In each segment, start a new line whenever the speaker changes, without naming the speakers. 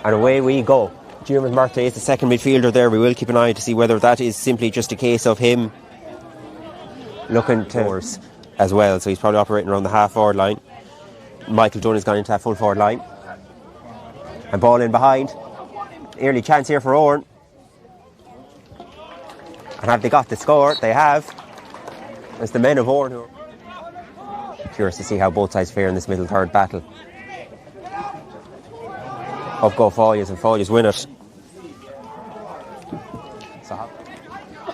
And away we go. Diarmuid Murtagh is the second midfielder there. We will keep an eye to see whether that is simply just a case of him looking towards as well. So he's probably operating around the half-forward line. Michael Dunn has gone into that full-forward line. And ball in behind. Early chance here for Oran. And have they got the score? They have. It's the men of Oran who are curious to see how both sides fare in this middle third battle. Up go Foyles, and Foyles win it. So,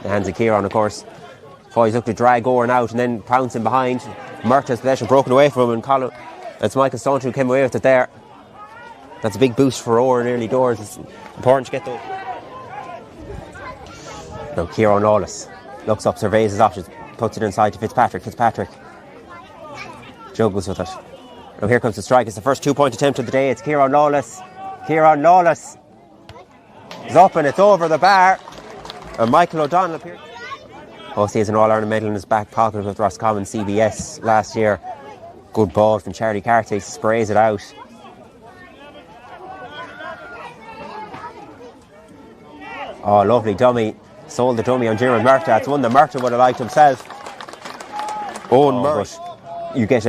the hands of Kieran, of course. Foyles look to drag Oran out and then pouncing behind. Murtagh's possession broken away from him, and Colin. It's Michael Staunton who came away with it there. That's a big boost for Oran early doors. It's important to get those. Now Kieran Lawless looks up, surveys his options, puts it inside to Fitzpatrick. Fitzpatrick juggles with it. Now here comes the strike. It's the first 2-point attempt of the day. It's Kieran Lawless. Kieran Lawless is up and it's over the bar. And Michael O'Donnell appears. He has an All-Ireland medal in his back pocket with Roscommon CBS last year. Good ball from Charlie Carty. Sprays it out. Oh, lovely dummy. Sold the dummy on Diarmuid Murtagh. It's one that Murtagh would have liked himself. Owen Murray. You get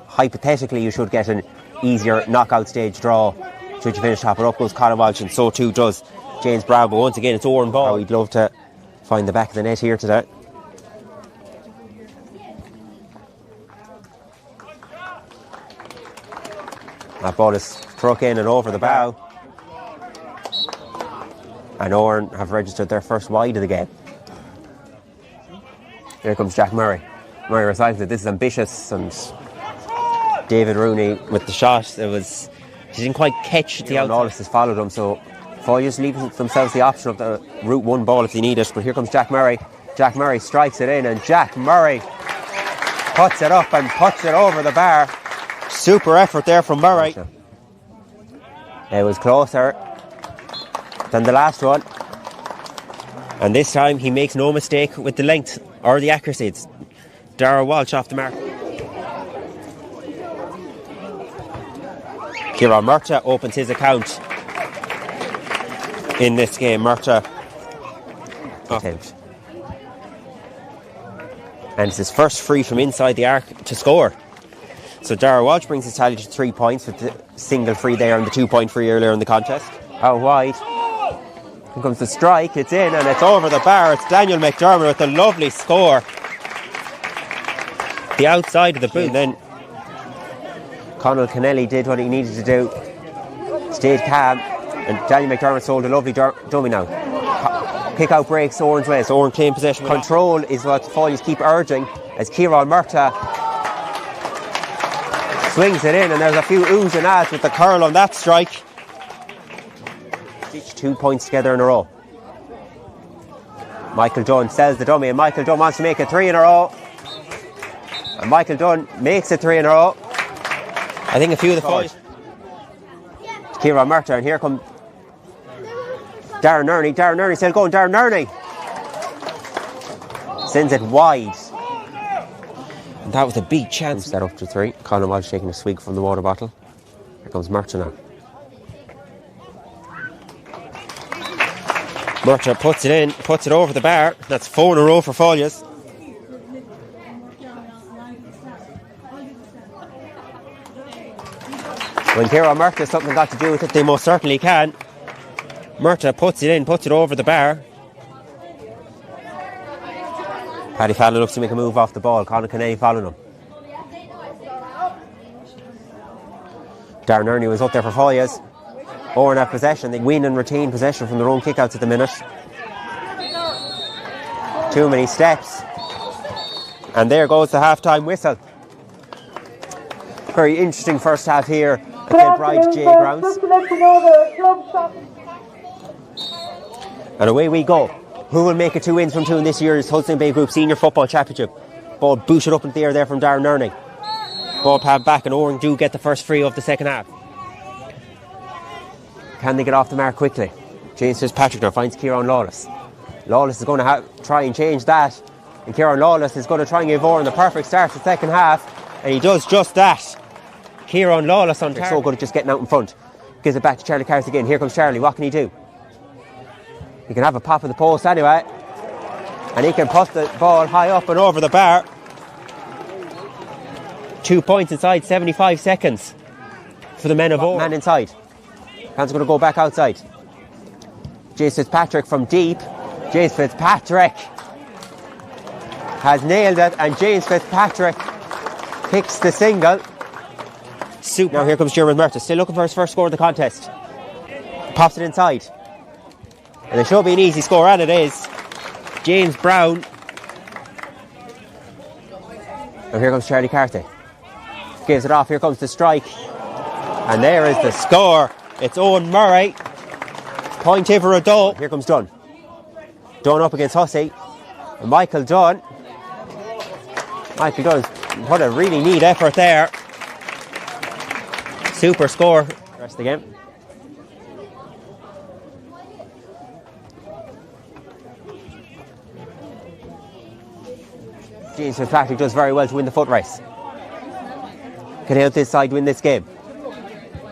hypothetically, you should get an easier knockout stage draw should you finish top. But up goes Colin Walsh, and so too does James Brown. But once again, it's Oran ball. We'd love to find the back of the net here today. That ball is struck in and over the bow. And Oran have registered their first wide of the game. Here comes Jack Murray. Murray recycles it. This is ambitious, and David Rooney with the shot. He didn't quite catch the outside. Lawless has followed him, so Foyles leave themselves the option of the route one ball if they need it. But here comes Jack Murray. Jack Murray strikes it in, and Jack Murray puts it up and puts it over the bar. Super effort there from Murray. It was closer than the last one, and this time he makes no mistake with the length or the accuracy. It's Darragh Walsh off the mark. Kieran Murtagh opens his account in this game. Murtagh attempt, and it's his first free from inside the arc to score. So Darragh Walsh brings his tally to 3 points with the single free there and the 2-point free earlier in the contest. Out wide. Here comes the strike, it's in and it's over the bar. It's Daniel McDermott with a lovely score. The outside of the boot. Then Conal Kennelly did what he needed to do. Stayed calm, and Daniel McDermott sold a lovely dummy now. Kick out breaks Oran's way, so Oran claim possession. Control is what Foyles keep urging as Kieran Murtagh swings it in, and there's a few oohs and ahs with the curl on that strike. Each 2 points together in a row. Michael Dunn sells the dummy, and Michael Dunn wants to make it 3 in a row. And Michael Dunn makes it 3 in a row. I think a few of the Foyles. Kieran Murtagh, and here comes Darren Nerney. Darren Nerney still going. Darren Nerney sends it wide. And that was a big chance. Set up to 3. Colin Walsh taking a swig from the water bottle. Here comes Murtagh now. Murtagh puts it in, puts it over the bar. That's 4 in a row for Foyles. When Kieran Murtagh has something got to do with it, they most certainly can. Murtagh puts it in, puts it over the bar. Paddy Fallon looks to make a move off the ball. Conor Kennelly following him. Darren Ernie was up there for Foyles. Oran have possession. They win and retain possession from their own kickouts at the minute. Too many steps. And there goes the half-time whistle. Very interesting first half here at Kilbride J Grounds. And away we go. Who will make it 2 wins from 2 in this year's Hudson Bay Group Senior Football Championship? Ball booted up into the air there from Darren Erning. Ball pad back, and Oran do get the first free of the second half. Can they get off the mark quickly? James Fitzpatrick now finds Kieran Lawless. Lawless is going to try and change that. And Kieran Lawless is going to try and give Oran the perfect start to the second half. And he does just that. Kieran Lawless on target. So good at just getting out in front. Gives it back to Charlie Carter again. Here comes Charlie. What can he do? He can have a pop in the post anyway. And he can put the ball high up and over the bar. 2 points inside 75 seconds for the men of Oran. Man inside. Hands going to go back outside. James Fitzpatrick from deep. James Fitzpatrick has nailed it, and James Fitzpatrick picks the single. Super. Now here comes Jeremy Murta, still looking for his first score of the contest. Pops it inside. And it should be an easy score, and it is. James Brown. Now here comes Charlie Carthy. Gives it off, here comes the strike. And there is the score. It's Owen Murray. Point Iverado. Here comes Dunn. Dunn up against Hussey. And Michael Dunn. Michael Dunn, what a really neat effort there. Super score. Rest of the game. James Fitzpatrick does very well to win the foot race. Can help this side win this game.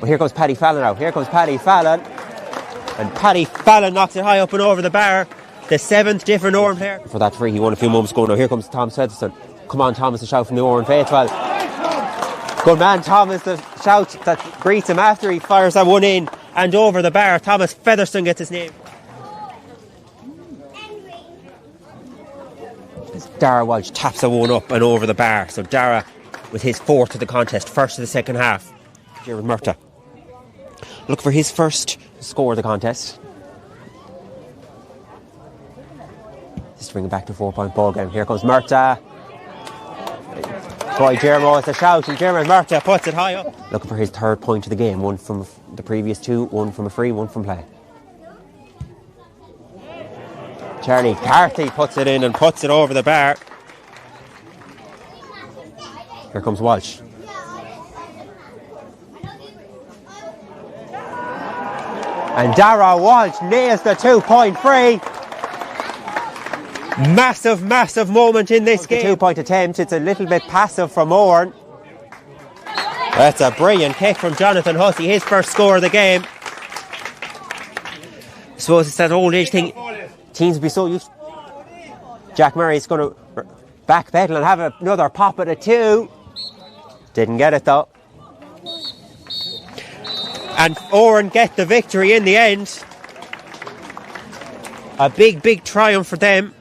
But here comes Paddy Fallon now. Here comes Paddy Fallon. And Paddy Fallon knocks it high up and over the bar. The 7th different Oran player. For that free he won a few moments ago. Now here comes Thomas Featherstone. Come on Thomas, a shout from the Oran faithful. Good man Thomas, the shout that greets him after he fires that one in and over the bar. Thomas Featherstone gets his name. As Dara Walsh taps a one up and over the bar. So Dara with his 4th of the contest, first of the second half. Jared Murta. Look for his first score of the contest. Just bring it back to 4-point ball game. Here comes Murta. Boy, Jermo, it's a shout, and Jeremy Murta puts it high up. Looking for his 3rd point of the game. 1 from the previous 2, 1 from a free, 1 from play. Charlie Carthy puts it in and puts it over the bar. Here comes Walsh. And Dara Walsh nails the 2-point free. Massive, massive moment in this game. 2-point attempt. It's a little bit passive from Oran. That's a brilliant kick from Jonathan Hussey. His first score of the game. I suppose it's that old age thing. Teams will be so used. Jack Murray's going to backpedal and have another pop at a 2. Didn't get it though. And Oran get the victory in the end. A big, big triumph for them.